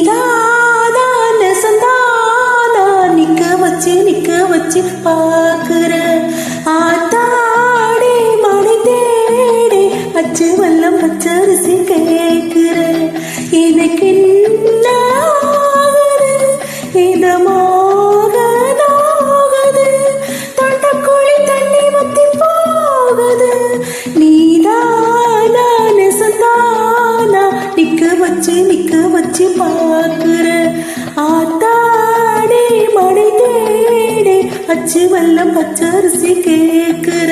நீதான சந்தானா நிக்க வச்சு பாக்குற ஆத்தாடி மணி தேடி அச்சு வல்லம் பச்சரிசி கேக்குற எனக்கு இதமாக தொண்டக்குழி தண்ணி வத்தி போகுது நீதான சந்தானா நிக்க வச்சு பாக்குற ஆத்தாடி மணி தேடி அச்சு வல்லம் பச்சரிசி கேக்குற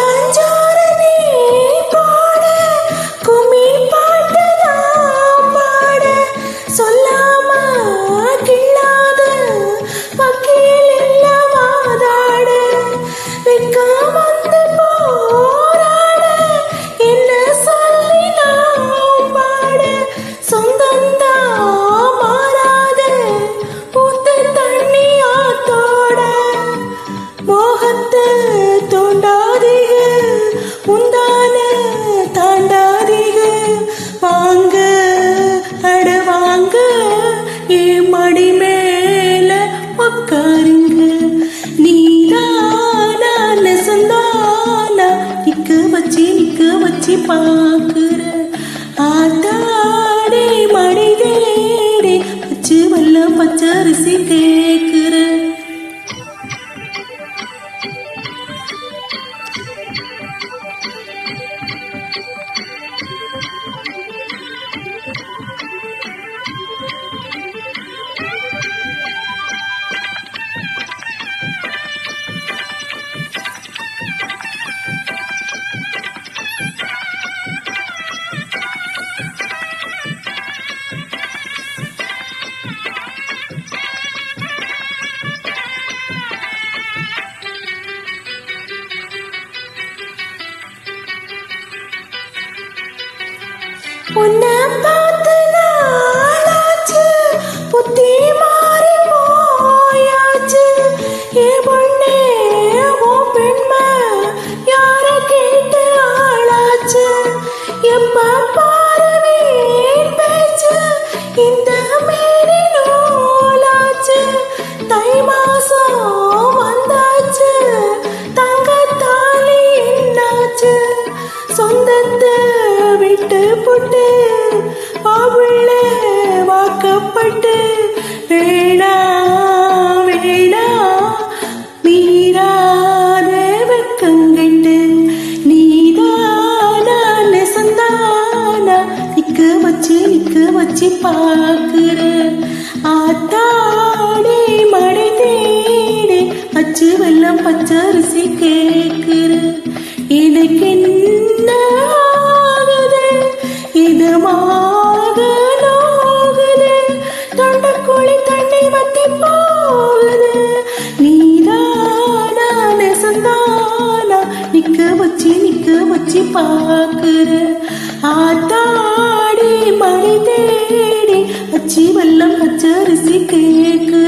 கொட்டாஞ்சாரனே பாட கும்மி பாட்டு நான் பாட சொல்லாம கிள்ளாத வக்கீல் எல்லாம் வாதாட வெக்கம் வந்து போராட என்ன சொல்லி நான் பாட சொந்தந்தான் மாறாத ஊத்து தண்ணி ஆத்தோட மோகத்தை தோண்டாதீக முந்தான தாண்டாதீக வாங்க அட வாங்க என் மடி மேல உக்காருங்க நீதான சந்தானா நிக்க வச்சு பாக்குற ஆத்தாடி மடி தேடி அச்சு வல்லம் பச்சரிசி கேக்குற உன்னை பார்த்து நாளாச்சு புத்தி மாறி போயாச்சு ஏ பொண்ணே ஓ பெண்மை யார கேட்டு ஆளாச்சு எப்ப பாருவே பேச்சு இந்த மேரி நூலாச்சு தை மாசம் வந்தாச்சு தங்கத்தாலி என்னாச்சு சொந்தத்தை விட்டு புட்டு பாவுள்ள வாக்கப்பட்டு வேணா மீறாத வெக்கங்கண்டு நீதான சந்தானா நிக்க வச்சு பாக்குற ஆத்தாடி மழை தேடி அச்சு வெல்லம் பச்சரிசி கேக்குற எனக்கு என்ன இதமாக நோகுது தொண்டக்குழி தண்ணி வத்தி போகுது நீதான சந்தானா நிக்க வச்சு பாக்குற ஆத்தாடி மழை தேடி அச்சி வல்லம் பச்சரிசி கேக்கு